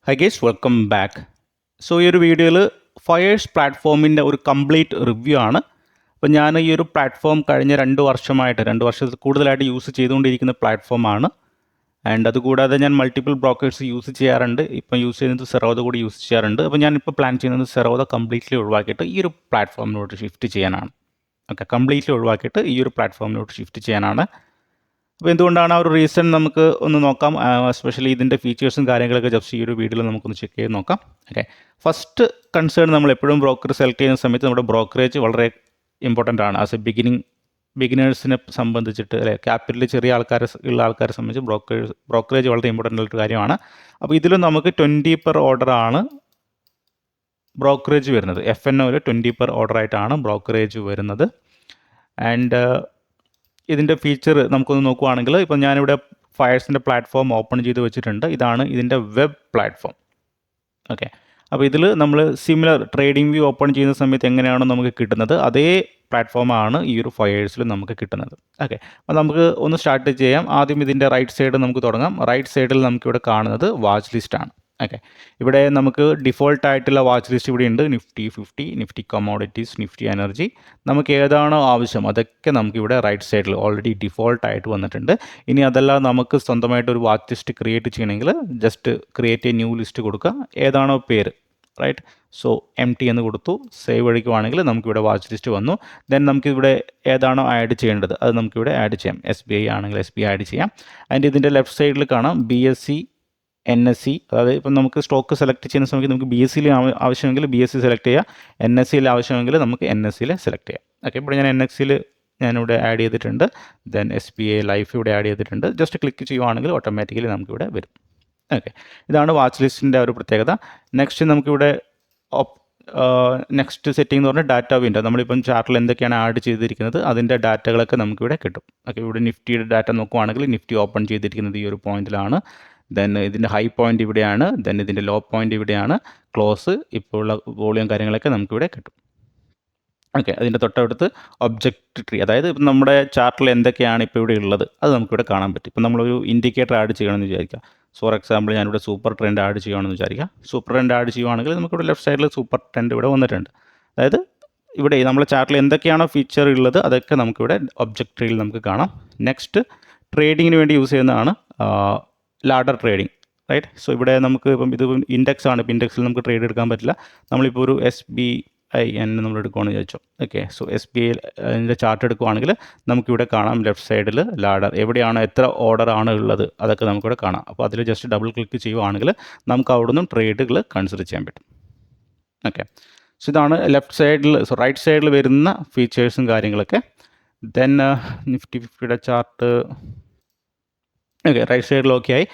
Hi guys, welcome back. So ഈ ഒരു വീഡിയോയിൽ ഫയേഴ്സ് പ്ലാറ്റ്ഫോമിൻ്റെ ഒരു കംപ്ലീറ്റ് റിവ്യൂ ആണ്. അപ്പോൾ ഞാൻ ഈ ഒരു പ്ലാറ്റ്ഫോം കഴിഞ്ഞ 2 വർഷത്തിൽ കൂടുതലായിട്ട് യൂസ് ചെയ്തുകൊണ്ടിരിക്കുന്ന പ്ലാറ്റ്ഫോമാണ്. ആൻഡ് അതുകൂടാതെ ഞാൻ മൾട്ടിപ്പിൾ ബ്രോക്കേഴ്സ് യൂസ് ചെയ്യാറുണ്ട്. ഇപ്പം യൂസ് ചെയ്യുന്നത് സെറോദ കൂടി യൂസ് ചെയ്യാറുണ്ട്. അപ്പോൾ ഞാനിപ്പോൾ പ്ലാൻ ചെയ്യുന്നത് സെറോദ കംപ്ലീറ്റ്ലി ഒഴിവാക്കിയിട്ട് ഈ ഒരു പ്ലാറ്റ്ഫോമിലോട്ട് ഷിഫ്റ്റ് ചെയ്യാനാണ്. ഓക്കെ, കംപ്ലീറ്റ്ലി ഒഴിവാക്കിയിട്ട് ഈ ഒരു പ്ലാറ്റ്ഫോമിലോട്ട് ഷിഫ്റ്റ് ചെയ്യാനാണ്. അപ്പോൾ എന്തുകൊണ്ടാണ് ആ ഒരു റീസൺ നമുക്ക് ഒന്ന് നോക്കാം. എസ്പെഷ്യലി ഇതിൻ്റെ ഫീച്ചേഴ്സും കാര്യങ്ങളൊക്കെ ജസ്റ്റ് ഈ ഒരു വീഡിയോയിൽ നമുക്കൊന്ന് ചെക്ക് ചെയ്ത് നോക്കാം. ഓക്കെ, ഫസ്റ്റ് കൺസേൺ നമ്മൾ എപ്പോഴും ബ്രോക്കർ സെലക്ട് ചെയ്യുന്ന സമയത്ത് നമ്മുടെ ബ്രോക്കറേജ് വളരെ ഇമ്പോർട്ടൻ്റ് ആണ്. ആസ് എ ബിഗിനേഴ്സിനെ സംബന്ധിച്ചിട്ട് അല്ലെ, ക്യാപിറ്റലിൽ ചെറിയ ഉള്ള ആൾക്കാരെ സംബന്ധിച്ച് ബ്രോക്കറേജ് വളരെ ഇമ്പോർട്ടൻ്റ് ആയിട്ടുള്ള കാര്യമാണ്. അപ്പോൾ ഇതിലും നമുക്ക് 20 പെർ ഓർഡർ ആണ് ബ്രോക്കറേജ് വരുന്നത്. FNOയിൽ 20 പെർ ഓർഡർ ആയിട്ടാണ് ബ്രോക്കറേജ് വരുന്നത്. ആൻഡ് ഇതിൻ്റെ ഫീച്ചർ നമുക്കൊന്ന് നോക്കുവാണെങ്കിൽ, ഇപ്പം ഞാനിവിടെ ഫയേഴ്സിൻ്റെ പ്ലാറ്റ്ഫോം ഓപ്പൺ ചെയ്ത് വെച്ചിട്ടുണ്ട്. ഇതാണ് ഇതിൻ്റെ വെബ് പ്ലാറ്റ്ഫോം. ഓക്കെ, അപ്പോൾ ഇതിൽ നമ്മൾ സിമിലർ ട്രേഡിംഗ് വ്യൂ ഓപ്പൺ ചെയ്യുന്ന സമയത്ത് എങ്ങനെയാണോ നമുക്ക് കിട്ടുന്നത്, അതേ പ്ലാറ്റ്ഫോമാണ് ഈ ഒരു ഫയേഴ്സിൽ നമുക്ക് കിട്ടുന്നത്. ഓക്കെ, അപ്പോൾ നമുക്ക് ഒന്ന് സ്റ്റാർട്ട് ചെയ്യാം. ആദ്യം ഇതിൻ്റെ റൈറ്റ് സൈഡ് നമുക്ക് തുടങ്ങാം. റൈറ്റ് സൈഡിൽ നമുക്കിവിടെ കാണുന്നത് വാച്ച് ലിസ്റ്റാണ്. ഓക്കെ, ഇവിടെ നമുക്ക് ഡിഫോൾട്ട് ആയിട്ടുള്ള വാച്ച് ലിസ്റ്റ് ഇവിടെ ഉണ്ട്. Nifty 50, Nifty commodities, Nifty energy. നമുക്ക് ഏതാണോ ആവശ്യം അതൊക്കെ നമുക്കിവിടെ റൈറ്റ് സൈഡിൽ ഓൾറെഡി ഡിഫോൾട്ടായിട്ട് വന്നിട്ടുണ്ട്. ഇനി അതല്ല നമുക്ക് സ്വന്തമായിട്ട് ഒരു വാച്ച് ലിസ്റ്റ് ക്രിയേറ്റ് ചെയ്യണമെങ്കിൽ just create A new list കൊടുക്കുക. ഏതാണോ പേര്, റൈറ്റ്, സോ MT എന്ന് കൊടുത്തു. സേവ് അടിക്കുവാണെങ്കിൽ നമുക്കിവിടെ വാച്ച് ലിസ്റ്റ് വന്നു. ദെൻ നമുക്കിവിടെ ഏതാണോ ആഡ് ചെയ്യേണ്ടത് അത് നമുക്കിവിടെ ആഡ് ചെയ്യാം. SBI ആണെങ്കിൽ SBI ആഡ് ചെയ്യാം. ആൻഡ് ഇതിൻ്റെ ലെഫ്റ്റ് സൈഡിൽ കാണാം BSE, NSE. അതായത് ഇപ്പം നമുക്ക് സ്റ്റോക്ക് സെലക്ട് ചെയ്യുന്ന സമയത്ത് നമുക്ക് BSEയിൽ ആവശ്യമെങ്കിൽ BSE സെലക്ട് ചെയ്യാം, NSEയിൽ ആവശ്യമെങ്കിൽ നമുക്ക് NSEയിൽ സെലക്ട് ചെയ്യാം. ഓക്കെ, ഇവിടെ ഞാൻ NSEയിൽ ഞാനിവിടെ ആഡ് ചെയ്തിട്ടുണ്ട്. ദെൻ SBI ലൈഫ് ഇവിടെ ആഡ് ചെയ്തിട്ടുണ്ട്. ജസ്റ്റ് ക്ലിക്ക് ചെയ്യുവാണെങ്കിൽ ഓട്ടോമാറ്റിക്കലി നമുക്കിവിടെ വരും. ഓക്കെ, ഇതാണ് വാച്ച് ലിസ്റ്റിൻ്റെ ഒരു പ്രത്യേകത. നെക്സ്റ്റ് നമുക്കിവിടെ നെക്സ്റ്റ് സെറ്റിംഗ് എന്ന് പറഞ്ഞാൽ ഡാറ്റ വിൻഡോ. നമ്മളിപ്പം ചാർട്ടിൽ എന്തൊക്കെയാണ് ആഡ് ചെയ്തിരിക്കുന്നത് അതിൻ്റെ ഡാറ്റകളൊക്കെ നമുക്കിവിടെ കിട്ടും. ഓക്കെ, ഇവിടെ നിഫ്റ്റിയുടെ ഡാറ്റ നോക്കുവാണെങ്കിൽ നിഫ്റ്റി ഓപ്പൺ ചെയ്തിരിക്കുന്നത് ഈ ഒരു പോയിന്റിലാണ്. ദെൻ ഇതിൻ്റെ ഹൈ പോയിന്റ് ഇവിടെയാണ്. ദെൻ ഇതിൻ്റെ ലോ പോയിന്റ് ഇവിടെയാണ്. ക്ലോസ്, ഇപ്പോൾ ഉള്ള വോളിയം കാര്യങ്ങളൊക്കെ നമുക്കിവിടെ കിട്ടും. ഓക്കെ, അതിൻ്റെ തൊട്ടടുത്ത് ഒബ്ജക്റ്റ് ട്രീ, അതായത് ഇപ്പം നമ്മുടെ ചാർട്ടിൽ എന്തൊക്കെയാണ് ഇപ്പോൾ ഇവിടെ ഉള്ളത് അത് നമുക്കിവിടെ കാണാൻ പറ്റും. ഇപ്പം നമ്മളൊരു ഇൻഡിക്കേറ്റർ ആഡ് ചെയ്യണമെന്ന് വിചാരിക്കുക. ഫോർ എക്സാമ്പിൾ ഞാനിവിടെ സൂപ്പർ ട്രെൻഡ് ആഡ് ചെയ്യുകയാണെന്ന് വിചാരിക്കുക. സൂപ്പർ ട്രെൻഡ് ആഡ് ചെയ്യുവാണെങ്കിൽ നമുക്കിവിടെ ലെഫ്റ്റ് സൈഡിൽ സൂപ്പർ ട്രെൻഡ് ഇവിടെ വന്നിട്ടുണ്ട്. അതായത് ഇവിടെ നമ്മുടെ ചാർട്ടിൽ എന്തൊക്കെയാണോ ഫീച്ചർ ഉള്ളത് അതൊക്കെ നമുക്കിവിടെ ഒബ്ജക്റ്റ് ട്രീയിൽ നമുക്ക് കാണാം. നെക്സ്റ്റ് ട്രേഡിങ്ങിന് വേണ്ടി യൂസ് ചെയ്യുന്നതാണ് ലാഡർ ട്രേഡിംഗ്, റൈറ്റ്. സോ ഇവിടെ നമുക്ക് ഇപ്പം ഇത് ഇൻഡെക്സ് ആണ്. ഇപ്പം ഇൻഡെക്സിൽ നമുക്ക് ട്രേഡ് എടുക്കാൻ പറ്റില്ല. നമ്മളിപ്പോൾ ഒരു SBI നമ്മൾ എടുക്കുകയാണെന്ന് ചോദിച്ചോ. ഓക്കെ, സോ SBI അതിൻ്റെ ചാർട്ട് എടുക്കുകയാണെങ്കിൽ നമുക്കിവിടെ കാണാം ലെഫ്റ്റ് സൈഡിൽ ലാഡർ, എവിടെയാണ് എത്ര ഓർഡർ ആണ് ഉള്ളത് അതൊക്കെ നമുക്കിവിടെ കാണാം. അപ്പോൾ അതിൽ ജസ്റ്റ് ഡബിൾ ക്ലിക്ക് ചെയ്യുവാണെങ്കിൽ നമുക്ക് അവിടെ നിന്നും ട്രേഡുകൾ കൺസിഡർ ചെയ്യാൻ പറ്റും. ഓക്കെ, സോ ഇതാണ് ലെഫ്റ്റ് സൈഡിൽ. സോ റൈറ്റ് സൈഡിൽ വരുന്ന ഫീച്ചേഴ്സും കാര്യങ്ങളൊക്കെ. ദെൻ നിഫ്റ്റി 50യുടെ ചാർട്ട് ഓക്കെ, റൈറ്റ് സൈഡിൽ ഓക്കെ ആയി.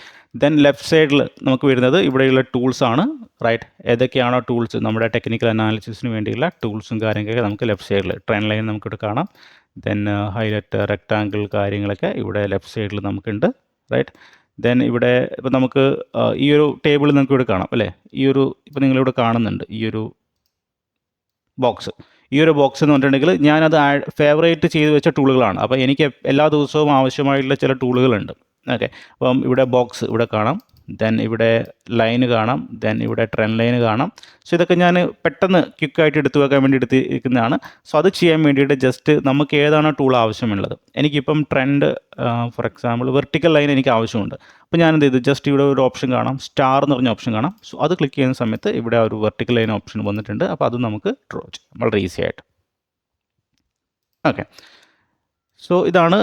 ദെൻ ലെഫ്റ്റ് സൈഡിൽ നമുക്ക് വരുന്നത് ഇവിടെയുള്ള ടൂൾസാണ്, റൈറ്റ്. ഏതൊക്കെയാണോ ടൂൾസ് നമ്മുടെ ടെക്നിക്കൽ അനാലിസിസിന് വേണ്ടിയുള്ള ടൂൾസും കാര്യങ്ങളൊക്കെ നമുക്ക് ലെഫ്റ്റ് സൈഡിൽ ട്രെൻഡ് ലൈൻ നമുക്കിവിടെ കാണാം. ദെൻ ഹൈലൈറ്റ്, റെക്ടാങ്കിൾ കാര്യങ്ങളൊക്കെ ഇവിടെ ലെഫ്റ്റ് സൈഡിൽ നമുക്കുണ്ട്, റൈറ്റ്. ദെൻ ഇവിടെ ഇപ്പോൾ നമുക്ക് ഈ ഒരു ടേബിൾ നമുക്കിവിടെ കാണാം അല്ലേ. ഈ ഒരു ഇപ്പോൾ നിങ്ങളിവിടെ കാണുന്നുണ്ട് ഈ ഒരു ബോക്സ്. ഈ ഒരു ബോക്സ് എന്ന് പറഞ്ഞിട്ടുണ്ടെങ്കിൽ ഞാനത് ഫേവറേറ്റ് ചെയ്ത് വെച്ച ടൂളുകളാണ്. അപ്പോൾ എനിക്ക് എല്ലാ ദിവസവും ആവശ്യമായിട്ടുള്ള ചില ടൂളുകളുണ്ട്. ഓക്കെ, അപ്പം ഇവിടെ ബോക്സ് ഇവിടെ കാണാം. ദെൻ ഇവിടെ ലൈന് കാണാം. ദെൻ ഇവിടെ ട്രെൻഡ് ലൈന് കാണാം. സോ ഇതൊക്കെ ഞാൻ പെട്ടെന്ന് ക്വിക്കായിട്ട് എടുത്തു വെക്കാൻ വേണ്ടി എടുത്തിരിക്കുന്നതാണ്. സോ അത് ചെയ്യാൻ വേണ്ടിയിട്ട് ജസ്റ്റ് നമുക്ക് ഏതാണോ ടൂൾ ആവശ്യമുള്ളത്, എനിക്കിപ്പം trend for example vertical line എനിക്ക് ആവശ്യമുണ്ട്. അപ്പോൾ ഞാനെന്ത് ചെയ്തു, ജസ്റ്റ് ഇവിടെ ഒരു ഓപ്ഷൻ കാണാം, സ്റ്റാർ എന്ന് പറഞ്ഞ ഓപ്ഷൻ കാണാം. സോ അത് ക്ലിക്ക് ചെയ്യുന്ന സമയത്ത് ഇവിടെ ഒരു വെർട്ടിക്കൽ ലൈൻ ഓപ്ഷൻ വന്നിട്ടുണ്ട്. അപ്പോൾ അത് നമുക്ക് ഡ്രോ ചെയ്യാം വളരെ ഈസി ആയിട്ട്. ഓക്കെ, സോ ഇതാണ്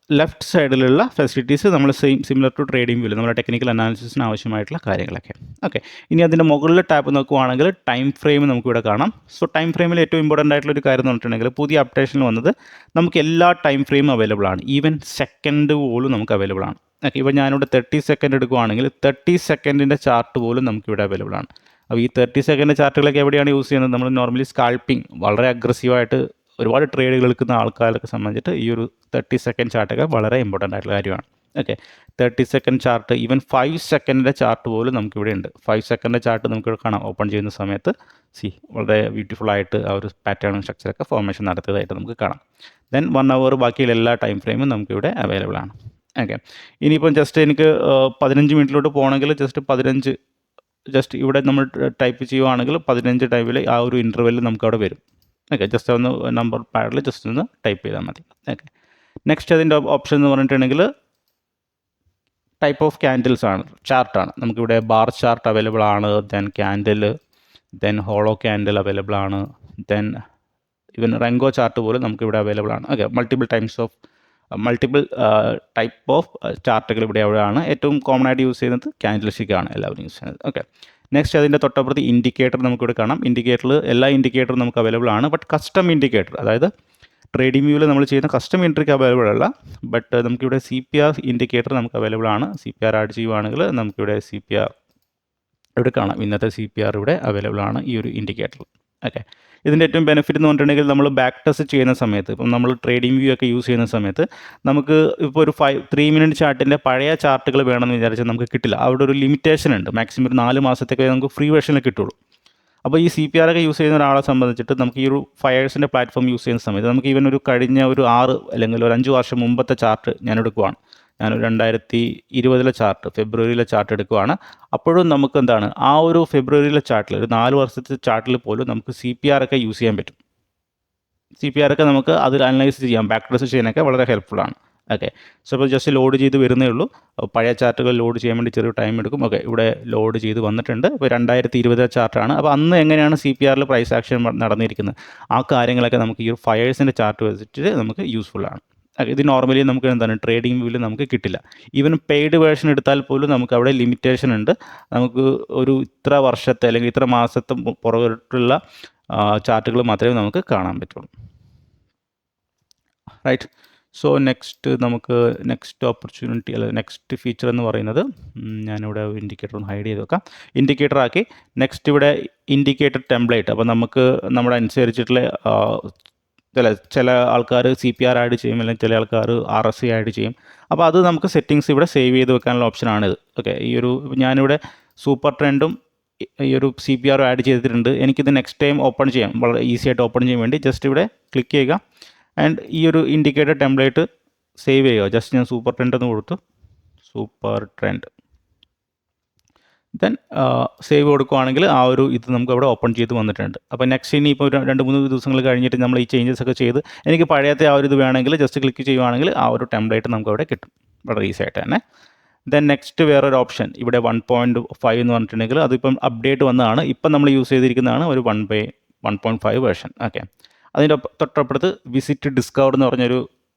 ലെഫ്റ്റ് സൈഡിലുള്ള ഫെസിലിറ്റീസ്. നമ്മൾ സിമിലർ ടു ട്രേഡിംഗ് വ്യൂവിൽ നമ്മുടെ ടെക്നിക്കൽ അനാലിസിസിന് ആവശ്യമായിട്ടുള്ള കാര്യങ്ങളൊക്കെ. ഓക്കെ, ഇനി അതിൻ്റെ മുകളിൽ ടാപ്പ് നോക്കുവാണെങ്കിൽ ടൈം ഫ്രെയിം നമുക്കിവിടെ കാണാം. സോ ടൈം ഫ്രെയിമിൽ ഏറ്റവും ഇമ്പോർട്ടൻ്റ് ആയിട്ടുള്ള ഒരു കാര്യം എന്ന് പറഞ്ഞിട്ടുണ്ടെങ്കിൽ പുതിയ അപ്ഡേഷനിൽ വന്നത് നമുക്ക് എല്ലാ ടൈം ഫ്രെയിമും അവൈലബിൾ ആണ്. ഈവൻ സെക്കൻഡ് പോലും നമുക്ക് അവൈലബിൾ ആണ്. ഓക്കെ, ഇപ്പോൾ ഞാനിവിടെ 30 സെക്കൻഡ് എടുക്കുവാണെങ്കിൽ 30 സെക്കൻഡിൻ്റെ ചാർട്ട് പോലും നമുക്കിവിടെ അവൈലബിൾ ആണ്. അപ്പോൾ ഈ 30 സെക്കൻഡ് ചാർട്ടുകളൊക്കെ എവിടെയാണ് യൂസ് ചെയ്യുന്നത്? നമ്മൾ നോർമലി സ്കാൾപ്പിംഗ് വളരെ അഗ്രസീവായിട്ട് ഒരുപാട് ട്രേഡുകൾ എടുക്കുന്ന ആൾക്കാരൊക്കെ സംബന്ധിച്ചിട്ട് ഈ ഒരു 30 സെക്കൻഡ് ചാർട്ടൊക്കെ വളരെ ഇമ്പോർട്ടൻ്റ് ആയിട്ടുള്ള കാര്യമാണ്. ഓക്കെ, 30 സെക്കൻഡ് ചാർട്ട്, ഈവൻ 5 സെക്കൻഡിൻ്റെ ചാർട്ട് പോലും നമുക്കിവിടെ ഉണ്ട്. 5 സെക്കൻഡിൻ്റെ ചാർട്ട് നമുക്കിവിടെ കാണാം. ഓപ്പൺ ചെയ്യുന്ന സമയത്ത് വളരെ ബ്യൂട്ടിഫുൾ ആയിട്ട് ആ ഒരു പാറ്റേൺ സ്ട്രക്ചറൊക്കെ ഫോർമേഷൻ നടത്തിയതായിട്ട് നമുക്ക് കാണാം. ദെൻ 1 അവർ ബാക്കിയുള്ള എല്ലാ ടൈം ഫ്രെയിമും നമുക്കിവിടെ അവൈലബിൾ ആണ്. ഓക്കെ, ഇനിയിപ്പം ജസ്റ്റ് എനിക്ക് 15 മിനിറ്റിലോട്ട് പോകണമെങ്കിൽ ജസ്റ്റ് 15 ജസ്റ്റ് ഇവിടെ നമ്മൾ ടൈപ്പ് ചെയ്യുവാണെങ്കിൽ 15 ടൈപ്പിൽ ആ ഒരു ഇൻ്റർവെല്ലിൽ നമുക്ക് അവിടെ വരും. ഓക്കെ, ജസ്റ്റ് ഒന്ന് നമ്പർ പാഡിൽ ജസ്റ്റ് ഒന്ന് ടൈപ്പ് ചെയ്താൽ മതി. ഓക്കെ, നെക്സ്റ്റ് അതിൻ്റെ ഓപ്ഷൻ എന്ന് പറഞ്ഞിട്ടുണ്ടെങ്കിൽ ടൈപ്പ് ഓഫ് ക്യാൻഡിൽസ് ആണ്, ചാർട്ടാണ്. നമുക്കിവിടെ ബാർ ചാർട്ട് അവൈലബിൾ ആണ്, then candle, then hollow candle available ആണ്, ദെൻ ഈവൻ റെങ്കോ ചാർട്ട് പോലും നമുക്കിവിടെ അവൈലബിൾ ആണ്. ഓക്കെ, മൾട്ടിപ്പിൾ ടൈപ്പ് ഓഫ് ചാർട്ടുകൾ ഇവിടെ അവിടെയാണ്. ഏറ്റവും കോമൺ ആയിട്ട് യൂസ് ചെയ്യുന്നത് ക്യാൻഡിൽ സ്റ്റിക്കാണ് എല്ലാവരും യൂസ് ചെയ്യുന്നത്. ഓക്കെ, നെക്സ്റ്റ് അതിൻ്റെ തൊട്ടപ്പുറത്ത് ഇൻഡിക്കേറ്റർ നമുക്കിവിടെ കാണാം. ഇൻഡിക്കേറ്ററിൽ എല്ലാ ഇൻഡിക്കേറ്ററും നമുക്ക് അവൈലബിൾ ആണ്, ബട്ട് കസ്റ്റം ഇൻഡിക്കേറ്റർ, അതായത് ട്രേഡിംഗ് വ്യൂവിൽ നമ്മൾ ചെയ്യുന്ന കസ്റ്റം എൻട്രിക്ക് അവൈലബിൾ അല്ല. ബട്ട് നമുക്കിവിടെ CPR ഇൻഡിക്കേറ്റർ നമുക്ക് അവൈലബിൾ ആണ്. CPR ആഡ് ചെയ്യുവാണെങ്കിൽ നമുക്കിവിടെ CPR ഇവിടെ കാണാം. ഇന്നത്തെ CPR ഇവിടെ അവൈലബിൾ ആണ് ഈ ഒരു ഇൻഡിക്കേറ്ററിൽ. ഓക്കെ, ഇതിൻ്റെ ഏറ്റവും ബെനിഫിറ്റ് എന്ന് പറഞ്ഞിട്ടുണ്ടെങ്കിൽ നമ്മൾ ബാക്ക് ടെസ്റ്റ് ചെയ്യുന്ന സമയത്ത്, ഇപ്പം നമ്മൾ ട്രേഡിംഗ് വ്യൂ ഒക്കെ യൂസ് ചെയ്യുന്ന സമയത്ത് നമുക്ക് ഇപ്പോൾ ഒരു 3 മിനിറ്റ് ചാർട്ടിൻ്റെ പഴയ ചാർട്ടുകൾ വേണമെന്ന് വിചാരിച്ചാൽ നമുക്ക് കിട്ടില്ല. അവിടെ ഒരു ലിമിറ്റേഷൻ ഉണ്ട്. മാക്സിമം ഒരു 4 മാസത്തേക്ക് നമുക്ക് ഫ്രീ വേർഷനിൽ കിട്ടുള്ളൂ. അപ്പോൾ ഈ CPR ഒക്കെ യൂസ് ചെയ്യുന്ന ഒരാളെ സംബന്ധിച്ചിട്ട് നമുക്ക് ഈ ഒരു ഫയേഴ്സിൻ്റെ പ്ലാറ്റ്ഫോം യൂസ് ചെയ്യുന്ന സമയത്ത് നമുക്ക് ഈവൻ ഒരു കഴിഞ്ഞ ഒരു 6 അല്ലെങ്കിൽ ഒരു 5 വർഷം മുമ്പത്തെ ചാർട്ട് ഞാൻ എടുക്കുവാണ്. ഞാനൊരു 2020 ചാർട്ട്, ഫെബ്രുവരിയിലെ ചാർട്ട് എടുക്കുവാണ്. അപ്പോഴും നമുക്ക് എന്താണ് ആ ഒരു ഫെബ്രുവരിയിലെ ചാർട്ടിൽ ഒരു 4 വർഷത്തെ ചാർട്ടിൽ പോലും നമുക്ക് CPR ഒക്കെ യൂസ് ചെയ്യാൻ പറ്റും. CPR ഒക്കെ നമുക്ക് അതിൽ അനലൈസ് ചെയ്യാം, ബാക്ക് ടെസ്റ്റ് ചെയ്യാനൊക്കെ വളരെ ഹെൽപ്ഫുള്ളാണ്. ഓക്കെ, സോ ഇപ്പോൾ ജസ്റ്റ് ലോഡ് ചെയ്ത് വരുന്നേ ഉള്ളൂ. പഴയ ചാർട്ടുകൾ ലോഡ് ചെയ്യാൻ വേണ്ടി ചെറിയ ടൈം എടുക്കും. ഓക്കെ, ഇവിടെ ലോഡ് ചെയ്ത് വന്നിട്ടുണ്ട്. ഇപ്പോൾ 2020 ചാർട്ടാണ്. അപ്പോൾ അന്ന് എങ്ങനെയാണ് CPRൽ പ്രൈസ് ആക്ഷൻ നടന്നിരിക്കുന്നത്, ആ കാര്യങ്ങളൊക്കെ നമുക്ക് ഈ ഒരു ഫയേഴ്സിൻ്റെ ചാർട്ട് വെച്ചിട്ട് നമുക്ക് യൂസ്ഫുള്ളാണ്. ഇത് നോർമലി നമുക്ക് എന്താണ് ട്രേഡിംഗ് വ്യൂവിൽ നമുക്ക് കിട്ടില്ല. ഈവൻ പെയ്ഡ് വേർഷൻ എടുത്താൽ പോലും നമുക്ക് അവിടെ ലിമിറ്റേഷൻ ഉണ്ട്. നമുക്ക് ഒരു ഇത്ര വർഷത്തെ അല്ലെങ്കിൽ ഇത്ര മാസത്തെ പുറകോട്ടുള്ള ചാർട്ടുകൾ മാത്രമേ നമുക്ക് കാണാൻ പറ്റുള്ളൂ. റൈറ്റ്, സോ നമുക്ക് നെക്സ്റ്റ് ഓപ്പർച്യൂണിറ്റി അല്ല നെക്സ്റ്റ് ഫീച്ചർ എന്ന് പറയുന്നത്, ഞാനിവിടെ ഇൻഡിക്കേറ്റർ ഒന്ന് ഹൈഡ് ചെയ്ത് വെക്കാം. ഇൻഡിക്കേറ്റർ ആക്കി നെക്സ്റ്റ് ഇവിടെ ഇൻഡിക്കേറ്റർ ടെംപ്ലേറ്റ്. അപ്പോൾ നമുക്ക് നമ്മുടെ അനുസരിച്ചിട്ടുള്ള ചില ആൾക്കാർ CPR ആഡ് ചെയ്യും, അല്ലെങ്കിൽ ചില ആൾക്കാർ RSI ആഡ് ചെയ്യും. അപ്പോൾ അത് നമുക്ക് സെറ്റിങ്സ് ഇവിടെ സേവ് ചെയ്ത് വെക്കാനുള്ള ഓപ്ഷനാണിത്. ഓക്കെ, ഞാനിവിടെ സൂപ്പർ ട്രെൻഡും ഈ ഒരു CPR ആഡ് ചെയ്തിട്ടുണ്ട്. എനിക്കിത് നെക്സ്റ്റ് ടൈം ഓപ്പൺ ചെയ്യാം, വളരെ ഈസി ആയിട്ട് ഓപ്പൺ ചെയ്യാൻ വേണ്ടി ജസ്റ്റ് ഇവിടെ ക്ലിക്ക് ചെയ്യുക. ആൻഡ് ഈ ഒരു ഇൻഡിക്കേറ്റർ ടെംപ്ലേറ്റ് സേവ് ചെയ്യുക. ജസ്റ്റ് ഞാൻ സൂപ്പർ ട്രെൻഡ് എന്ന് കൊടുത്തു, സൂപ്പർ ട്രെൻഡ്. ദെൻ സേവ് കൊടുക്കുകയാണെങ്കിൽ ആ ഒരു ഇത് നമുക്ക് അവിടെ ഓപ്പൺ ചെയ്ത് വന്നിട്ടുണ്ട്. അപ്പോൾ നെക്സ്റ്റ് ഇനി ഇപ്പോൾ 2-3 ദിവസങ്ങൾ കഴിഞ്ഞിട്ട് നമ്മൾ ഈ ചേഞ്ചസ് ഒക്കെ ചെയ്ത് എനിക്ക് പഴയത്തെ ആ ഒരു ഇത് വേണമെങ്കിൽ ജസ്റ്റ് ക്ലിക്ക് ചെയ്യുവാണെങ്കിൽ ആ ഒരു ടെംപ്ലേറ്റ് നമുക്ക് അവിടെ കിട്ടും വളരെ ഈസി ആയിട്ട് തന്നെ. ദെൻ നെക്സ്റ്റ് വേറൊരു ഓപ്ഷൻ ഇവിടെ 1.5 എന്ന് പറഞ്ഞിട്ടുണ്ടെങ്കിൽ അതിപ്പം അപ്ഡേറ്റ് വന്നതാണ്. ഇപ്പം നമ്മൾ യൂസ് ചെയ്തിരിക്കുന്നതാണ് ഒരു 1.5 വേർഷൻ. ഓക്കെ, അതിൻ്റെ തൊട്ടപ്പുറത്ത് വിസിറ്റ് ഡിസ്കവർ എന്ന് പറഞ്ഞൊരു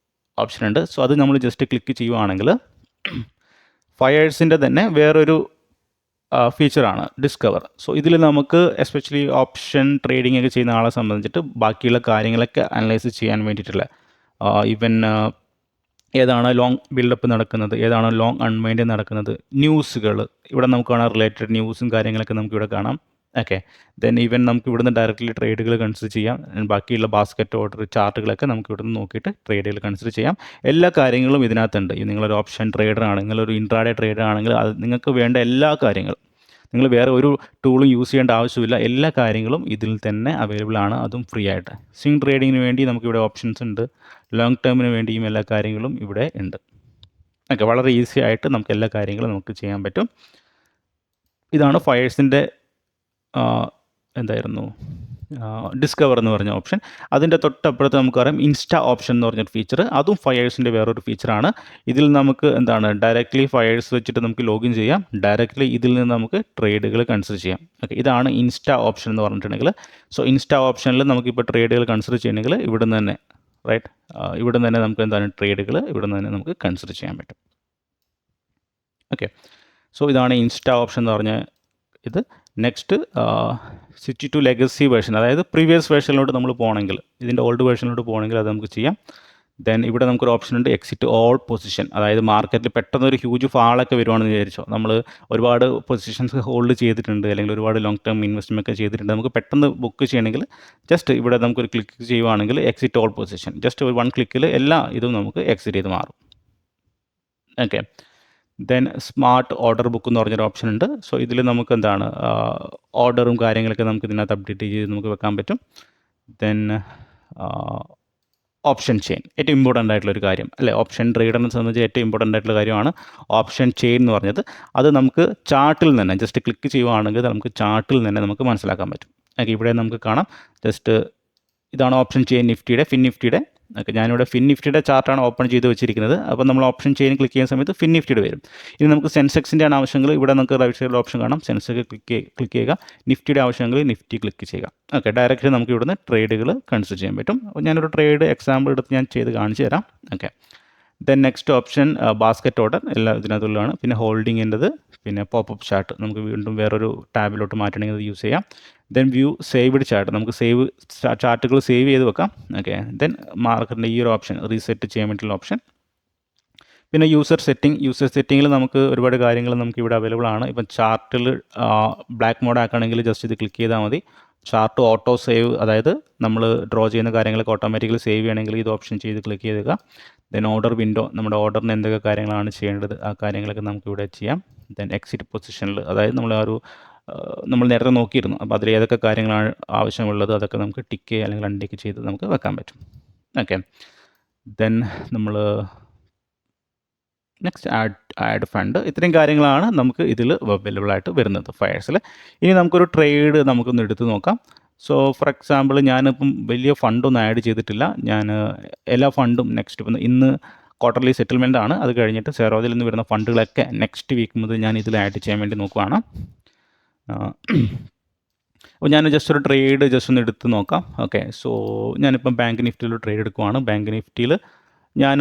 ഓപ്ഷൻ ഉണ്ട്. സോ അത് നമ്മൾ ജസ്റ്റ് ക്ലിക്ക് ചെയ്യുവാണെങ്കിൽ ഫയേഴ്സിൻ്റെ തന്നെ വേറൊരു ഫീച്ചറാണ് ഡിസ്കവർ. സോ ഇതിൽ നമുക്ക് എസ്പെഷ്യലി ഓപ്ഷൻ ട്രേഡിംഗ് ഒക്കെ ചെയ്യുന്ന ആളെ സംബന്ധിച്ചിട്ട് ബാക്കിയുള്ള കാര്യങ്ങളൊക്കെ അനലൈസ് ചെയ്യാൻ വേണ്ടിയിട്ടുള്ള ഈവൻ ഏതാണ് ലോങ് ബിൽഡപ്പ് നടക്കുന്നത്, ഏതാണ് ലോങ് അൺവൈൻഡ് നടക്കുന്നത്, ന്യൂസുകൾ ഇവിടെ നമുക്ക് കാണാം, റിലേറ്റഡ് ന്യൂസും കാര്യങ്ങളൊക്കെ നമുക്ക് ഇവിടെ കാണാം. ഓക്കെ, ദെൻ ഈവൻ നമുക്ക് ഇവിടുന്ന് ഡയറക്റ്റ്ലി ട്രേഡുകൾ കൺസിഡർ ചെയ്യാം. ബാക്കിയുള്ള ബാസ്ക്കറ്റ് ഓർഡർ ചാർട്ടുകളൊക്കെ നമുക്ക് ഇവിടുന്ന് നോക്കിയിട്ട് ട്രേഡുകൾ കൺസിഡർ ചെയ്യാം. എല്ലാ കാര്യങ്ങളും ഇതിനകത്തുണ്ട്. നിങ്ങളൊരു ഓപ്ഷൻ ട്രേഡറാണ്, നിങ്ങളൊരു ഇൻട്രാഡേ ട്രേഡർ ആണെങ്കിൽ അത് നിങ്ങൾക്ക് വേണ്ട എല്ലാ കാര്യങ്ങളും, നിങ്ങൾ വേറെ ഒരു ടൂളും യൂസ് ചെയ്യേണ്ട ആവശ്യമില്ല. എല്ലാ കാര്യങ്ങളും ഇതിൽ തന്നെ അവൈലബിൾ ആണ്, അതും ഫ്രീ ആയിട്ട്. സ്വിംഗ് ട്രേഡിങ്ങിന് വേണ്ടി നമുക്കിവിടെ ഓപ്ഷൻസ് ഉണ്ട്, ലോങ് ടേമിന് വേണ്ടിയും എല്ലാ കാര്യങ്ങളും ഇവിടെ ഉണ്ട്. ഓക്കെ, വളരെ ഈസി ആയിട്ട് നമുക്ക് എല്ലാ കാര്യങ്ങളും നമുക്ക് ചെയ്യാൻ പറ്റും. ഇതാണ് ഫയേഴ്സിൻ്റെ എന്തായിരുന്നു ഡിസ്കവർ എന്ന് പറഞ്ഞ ഓപ്ഷൻ. അതിൻ്റെ തൊട്ടപ്പുറത്ത് നമുക്കറിയാം ഇൻസ്റ്റാ ഓപ്ഷൻ എന്ന് പറഞ്ഞൊരു ഫീച്ചർ, അതും ഫയേഴ്സിൻ്റെ വേറൊരു ഫീച്ചറാണ്. ഇതിൽ നമുക്ക് എന്താണ് ഡയറക്റ്റ്ലി ഫയേഴ്സ് വെച്ചിട്ട് നമുക്ക് ലോഗിൻ ചെയ്യാം. ഡയറക്റ്റ്ലി ഇതിൽ നിന്ന് നമുക്ക് ട്രേഡുകൾ കൺസിഡർ ചെയ്യാം. ഓക്കെ, ഇതാണ് ഇൻസ്റ്റാ ഓപ്ഷൻ എന്ന് പറഞ്ഞിട്ടുണ്ടെങ്കിൽ. സോ ഇൻസ്റ്റാ ഓപ്ഷനിൽ നമുക്കിപ്പോൾ ട്രേഡുകൾ കൺസിഡർ ചെയ്യണമെങ്കിൽ ഇവിടെ നിന്ന് തന്നെ റൈറ്റ് ഇവിടെ നിന്ന് തന്നെ നമുക്ക് എന്താണ് ട്രേഡുകൾ ഇവിടെ നിന്ന് തന്നെ നമുക്ക് കൺസിഡർ ചെയ്യാൻ പറ്റും. ഓക്കെ, സോ ഇതാണ് ഇൻസ്റ്റാ ഓപ്ഷൻ എന്ന് പറഞ്ഞ ഇത്. Next switch to legacy version, അതായത് പ്രീവിയസ് വേർഷനിലോട്ട് നമ്മൾ പോകണമെങ്കിൽ, ഇതിൻ്റെ ഓൾഡ് വേർഷനിലോട്ട് പോകണമെങ്കിൽ അത് നമുക്ക് ചെയ്യാം. ദെൻ ഇവിടെ നമുക്കൊരു ഓപ്ഷൻ ഉണ്ട് എക്സിറ്റ് ഓൾ പൊസിഷൻ, അതായത് മാർക്കറ്റിൽ പെട്ടെന്ന് ഒരു ഹ്യൂജ് ഫാളൊക്കെ വരുവാണെന്ന് വിചാരിച്ചോ, നമ്മൾ ഒരുപാട് പൊസിഷൻസ് ഹോൾഡ് ചെയ്തിട്ടുണ്ട് അല്ലെങ്കിൽ ഒരുപാട് ലോങ് ടേം ഇൻവെസ്റ്റ്മെൻറ്റ് ഒക്കെ ചെയ്തിട്ടുണ്ട്, നമുക്ക് പെട്ടെന്ന് ബുക്ക് ചെയ്യണമെങ്കിൽ ജസ്റ്റ് ഇവിടെ നമുക്കൊരു ക്ലിക്ക് ചെയ്യുവാണെങ്കിൽ എക്സിറ്റ് ഓൾ പൊസിഷൻ, ജസ്റ്റ് ഒരു 1 ക്ലിക്കിൽ എല്ലാ ഇതും നമുക്ക് എക്സിറ്റ് ചെയ്ത് മാറും. Okay, then smart order book എന്ന് പറഞ്ഞൊരു ഓപ്ഷൻ ഉണ്ട്. സോ ഇതിൽ നമുക്ക് എന്താണ് ഓർഡറും കാര്യങ്ങളൊക്കെ നമുക്ക് ഇതിനകത്ത് അപ്ഡേറ്റ് ചെയ്ത് നമുക്ക് വെക്കാൻ പറ്റും. ദെൻ ഓപ്ഷൻ ചെയിൻ ഏറ്റവും ഇമ്പോർട്ടൻ്റ് ആയിട്ടുള്ളൊരു കാര്യം അല്ലേ. ഓപ്ഷൻ ട്രേഡറിനെ സംബന്ധിച്ച് ഏറ്റവും ഇമ്പോർട്ടൻ്റ് ആയിട്ടുള്ള കാര്യമാണ് ഓപ്ഷൻ ചെയിൻ എന്ന് പറഞ്ഞത്. അത് നമുക്ക് ചാർട്ടിൽ തന്നെ ജസ്റ്റ് ക്ലിക്ക് ചെയ്യുവാണെങ്കിൽ നമുക്ക് ചാർട്ടിൽ തന്നെ നമുക്ക് മനസ്സിലാക്കാൻ പറ്റും. ഓക്കെ, ഇവിടെ നമുക്ക് കാണാം. ജസ്റ്റ് ഇതാണ് ഓപ്ഷൻ ചെയിൻ നിഫ്റ്റിയുടെ, ഫിൻ നിഫ്റ്റിയുടെ. ഓക്കെ, ഞാനിവിടെ ഫിൻ നിഫ്റ്റിയുടെ ചാർട്ടാണ് ഓപ്പൺ ചെയ്ത് വെച്ചിരിക്കുന്നത്. അപ്പോൾ നമ്മൾ ഓപ്ഷൻ ചെയിൻ ക്ലിക്ക് ചെയ്യുന്ന സമയത്ത് ഫിൻ നിഫ്റ്റിയുടെ വരും. ഇനി നമുക്ക് സെൻസെക്സിൻ്റെ ആണ് ആവശ്യമെങ്കിൽ ഇവിടെ നമുക്ക് റൈറ്റ് സൈഡിൽ ഓപ്ഷൻ കാണാം, സെൻസെക്സ് ക്ലിക്ക് ചെയ്യുക. നിഫ്റ്റിയുടെ ആവശ്യമെങ്കിൽ നിഫ്റ്റി ക്ലിക്ക് ചെയ്യുക. ഓക്കെ, ഡയറക്റ്റ് നമുക്ക് ഇവിടുന്ന് ട്രേഡുകൾ കൺസിഡർ ചെയ്യാൻ പറ്റും. അപ്പോൾ ഞാനൊരു ട്രേഡ് എക്സാമ്പിൾ എടുത്ത് ഞാൻ ചെയ്ത് കാണിച്ചു തരാം. Okay, then next option basket order എല്ലാം ഇതിനകത്തുള്ളതാണ്. പിന്നെ ഹോൾഡിങ്ങിൻ്റെത്, പിന്നെ പോപ്പപ്പ് ചാർട്ട് നമുക്ക് വീണ്ടും വേറൊരു ടാബിലോട്ട് മാറ്റണമെങ്കിൽ അത് യൂസ് ചെയ്യാം. ദെൻ വ്യൂ സേവ്ഡ് ചാർട്ട്, നമുക്ക് ചാർട്ടുകൾ സേവ് ചെയ്ത് വെക്കാം. ഓക്കെ, ദെൻ മാർക്കറ്റിൻ്റെ ഈ ഒരു ഓപ്ഷൻ റീസെറ്റ് ചെയ്യാൻ വേണ്ടിയിട്ടുള്ള ഓപ്ഷൻ. പിന്നെ യൂസർ സെറ്റിങ്ങിൽ നമുക്ക് ഒരുപാട് കാര്യങ്ങൾ നമുക്ക് ഇവിടെ അവൈലബിൾ ആണ്. ഇപ്പം ചാർട്ടിൽ ബ്ലാക്ക് മോഡ് ആക്കുകയാണെങ്കിൽ ജസ്റ്റ് ഇത് ക്ലിക്ക് ചെയ്താൽ മതി. ചാർട്ട് ഓട്ടോ സേവ്, അതായത് നമ്മൾ ഡ്രോ ചെയ്യുന്ന കാര്യങ്ങളൊക്കെ ഓട്ടോമാറ്റിക്കലി സേവ് ചെയ്യണമെങ്കിൽ ഇത് ഓപ്ഷൻ ചെയ്ത് ക്ലിക്ക് ചെയ്യുക. ദെൻ ഓർഡർ വിൻഡോ, നമ്മുടെ ഓർഡറിന് എന്തൊക്കെ കാര്യങ്ങളാണ് ചെയ്യേണ്ടത് ആ കാര്യങ്ങളൊക്കെ നമുക്ക് ഇവിടെ ചെയ്യാം. ദെൻ എക്സിറ്റ് പൊസിഷനിൽ, അതായത് നമ്മൾ നേരത്തെ നോക്കിയിരുന്നു, അപ്പോൾ അതിൽ ഏതൊക്കെ കാര്യങ്ങളാണ് ആവശ്യമുള്ളത് അതൊക്കെ നമുക്ക് ടിക്ക് അല്ലെങ്കിൽ അൺടിക്ക് ചെയ്ത് നമുക്ക് വെക്കാൻ പറ്റും. ഓക്കെ, ദെൻ നമ്മൾ നെക്സ്റ്റ് ആഡ് ഫണ്ട്. ഇത്രയും കാര്യങ്ങളാണ് നമുക്ക് ഇതിൽ അവൈലബിൾ ആയിട്ട് വരുന്നത് ഫയർസിൽ. ഇനി നമുക്കൊരു ട്രേഡ് നമുക്കൊന്ന് എടുത്ത് നോക്കാം. സോ ഫോർ എക്സാമ്പിൾ ഞാനിപ്പം വലിയ ഫണ്ടൊന്നും ആഡ് ചെയ്തിട്ടില്ല. ഞാൻ എല്ലാ ഫണ്ടും നെക്സ്റ്റ് ഇപ്പം ഇന്ന് ക്വാർട്ടർലി സെറ്റിൽമെൻ്റ് ആണ്. അത് കഴിഞ്ഞിട്ട് സെറോദിൽ നിന്ന് വരുന്ന ഫണ്ടുകളൊക്കെ നെക്സ്റ്റ് വീക്ക് മുതൽ ഞാൻ ഇതിൽ ആഡ് ചെയ്യാൻ വേണ്ടി നോക്കുവാണ്. അപ്പോൾ ഞാൻ ജസ്റ്റ് ഒരു ട്രേഡ് ജസ്റ്റ് ഒന്ന് എടുത്ത് നോക്കാം. ഓക്കെ, സോ ഞാനിപ്പം ബാങ്ക് നിഫ്റ്റിയിൽ ട്രേഡ് എടുക്കുവാണ്. ബാങ്ക് നിഫ്റ്റിയിൽ ഞാൻ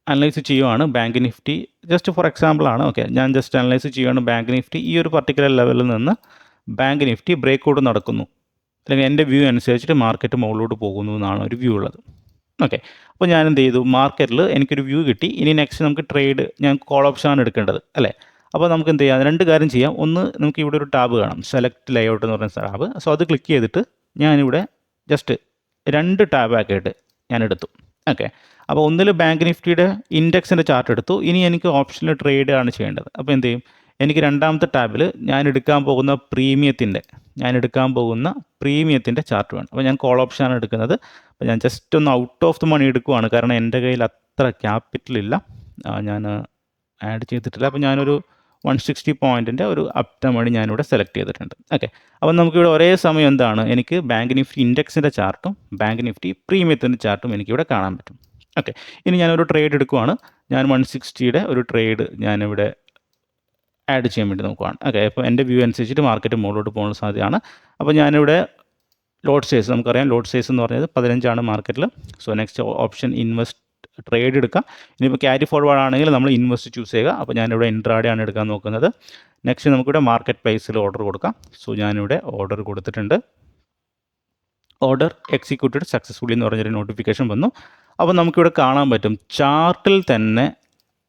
അനലൈസ് ചെയ്യുവാണ്. Bank Nifty just for example ആണ്. ഓക്കെ, ഞാൻ ജസ്റ്റ് അനലൈസ് ചെയ്യുവാണ്. ബാങ്ക് നിഫ്റ്റി ഈ ഒരു പർട്ടിക്കുലർ ലെവലിൽ നിന്ന് ബാങ്ക് നിഫ്റ്റി ബ്രേക്ക് ഔട്ട് നടക്കുന്നു, അല്ലെങ്കിൽ എൻ്റെ വ്യൂ അനുസരിച്ചിട്ട് മാർക്കറ്റ് മുകളിലോട്ട് പോകുന്നു എന്നാണ് ഒരു വ്യൂ ഉള്ളത്. ഓക്കെ, അപ്പോൾ ഞാൻ എന്ത് ചെയ്തു, മാർക്കറ്റിൽ എനിക്കൊരു വ്യൂ കിട്ടി. ഇനി നെക്സ്റ്റ് നമുക്ക് ട്രേഡ്, ഞാൻ കോൾ ഓപ്ഷനാണ് എടുക്കേണ്ടത് അല്ലേ. അപ്പോൾ നമുക്ക് എന്ത് ചെയ്യാം, രണ്ട് കാര്യം ചെയ്യാം. ഒന്ന്, നമുക്ക് ഇവിടെ ഒരു ടാബ് കാണാം, സെലക്ട് ലേഔട്ട് എന്ന് പറയുന്ന ടാബ്. സോ അത് ക്ലിക്ക് ചെയ്തിട്ട് ഞാനിവിടെ ജസ്റ്റ് 2 ടാബാക്കിയിട്ട് ഞാൻ എടുത്തു. ഓക്കെ, അപ്പോൾ ഒന്നിൽ ബാങ്ക് നിഫ്റ്റിയുടെ ഇൻഡെക്സിൻ്റെ ചാർട്ട് എടുത്തു. ഇനി എനിക്ക് ഓപ്ഷനിൽ ട്രേഡ് ആണ് ചെയ്യേണ്ടത്. അപ്പോൾ എന്ത് ചെയ്യും, എനിക്ക് രണ്ടാമത്തെ ടാബിൽ ഞാൻ എടുക്കാൻ പോകുന്ന പ്രീമിയത്തിൻ്റെ ചാർട്ട് വേണം. അപ്പോൾ ഞാൻ കോൾ ഓപ്ഷനാണ് എടുക്കുന്നത്. അപ്പോൾ ഞാൻ ജസ്റ്റ് ഒന്ന് ഔട്ട് ഓഫ് ദി മണി എടുക്കുവാണ്, കാരണം എൻ്റെ കയ്യിൽ അത്ര ക്യാപിറ്റൽ ഇല്ല, ഞാൻ ആഡ് ചെയ്തിട്ടില്ല. അപ്പോൾ ഞാനൊരു 160 പോയിൻറ്റിൻ്റെ ഒരു അപ് ദ മണി ഞാനിവിടെ സെലക്ട് ചെയ്തിട്ടുണ്ട്. ഓക്കെ, അപ്പോൾ നമുക്കിവിടെ ഒരേ സമയം എന്താണ്, എനിക്ക് ബാങ്ക് നിഫ്റ്റി ഇൻഡെക്സിൻ്റെ ചാർട്ടും ബാങ്ക് നിഫ്റ്റി പ്രീമിയത്തിൻ്റെ ചാർട്ടും എനിക്കിവിടെ കാണാൻ പറ്റും. ഓക്കെ, ഇനി ഞാനൊരു ട്രേഡ് എടുക്കുവാണ്. ഞാൻ 160യുടെ ഒരു ട്രേഡ് ഞാനിവിടെ ആഡ് ചെയ്യാൻ വേണ്ടി നോക്കുവാണ്. ഓക്കെ, അപ്പോൾ എൻ്റെ വ്യൂ അനുസരിച്ചിട്ട് മാർക്കറ്റ് മുകളിലോട്ട് പോകുന്ന സാധ്യതയാണ്. അപ്പോൾ ഞാനിവിടെ ലോട്ട് സൈസ്, നമുക്കറിയാം ലോട്ട് സൈസ് എന്ന് പറഞ്ഞത് 15 മാർക്കറ്റിൽ. So next option invest trade എടുക്കാം. ഇനിയിപ്പോൾ ക്യാരി ഫോർവേഡ് ആണെങ്കിൽ നമ്മൾ ഇൻവെസ്റ്റ് ചൂസ് ചെയ്യുക. അപ്പോൾ ഞാനിവിടെ ഇൻട്രാഡേ ആണ് എടുക്കാൻ നോക്കുന്നത്. നെക്സ്റ്റ് നമുക്കിവിടെ മാർക്കറ്റ് പ്ലേസിൽ ഓർഡർ കൊടുക്കാം. സോ ഞാനിവിടെ ഓർഡർ കൊടുത്തിട്ടുണ്ട്. ഓർഡർ എക്സിക്യൂട്ടഡ് സക്സസ്ഫുള്ളി എന്ന് പറഞ്ഞൊരു നോട്ടിഫിക്കേഷൻ വന്നു. അപ്പോൾ നമുക്കിവിടെ കാണാൻ പറ്റും, ചാർട്ടിൽ തന്നെ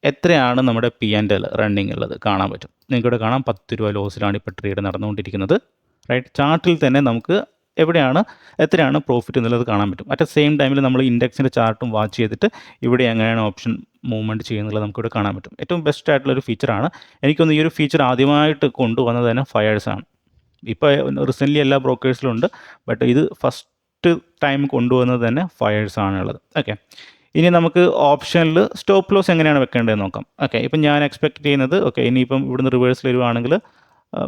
എത്രയാണ് നമ്മുടെ P&L റണ്ണിങ് ഉള്ളത് കാണാൻ പറ്റും. നിങ്ങൾക്കിവിടെ കാണാം 10 രൂപ ലോസിലാണ് ഇപ്പോൾ ട്രേഡ് നടന്നുകൊണ്ടിരിക്കുന്നത്. റൈറ്റ്, ചാർട്ടിൽ തന്നെ നമുക്ക് എത്രയാണ് പ്രോഫിറ്റ് എന്നുള്ളത് കാണാൻ പറ്റും. അറ്റ് സെയിം ടൈമിൽ നമ്മൾ ഇൻഡെക്സിൻ്റെ ചാർട്ടും വാച്ച് ചെയ്തിട്ട് ഇവിടെ എങ്ങനെയാണ് ഓപ്ഷൻ മൂവ്മെൻറ്റ് ചെയ്യുന്നത് നമുക്കിവിടെ കാണാൻ പറ്റും. ഏറ്റവും ബെസ്റ്റ് ആയിട്ടുള്ളൊരു ഫീച്ചറാണ്. എനിക്കൊന്ന് ഈ ഒരു ഫീച്ചർ ആദ്യമായിട്ട് കൊണ്ടുവന്നത് തന്നെ ഫയേഴ്സാണ്. ഇപ്പോൾ റീസെൻ്റ്ലി എല്ലാ ബ്രോക്കേഴ്സിലും ഉണ്ട്, ബട്ട് ഇത് ഫസ്റ്റ് ടൈം കൊണ്ടുവന്നത് തന്നെ ഫയേഴ്സാണുള്ളത്. ഓക്കെ, ഇനി നമുക്ക് ഓപ്ഷനിൽ സ്റ്റോപ്പ് ലോസ് എങ്ങനെയാണ് വെക്കേണ്ടതെന്ന് നോക്കാം. ഓക്കെ, ഇപ്പം ഞാൻ എക്സ്പെക്റ്റ് ചെയ്യുന്നത്, ഓക്കെ ഇനിയിപ്പം ഇവിടുന്ന് റിവേഴ്സിൽ വരുവാണെങ്കിൽ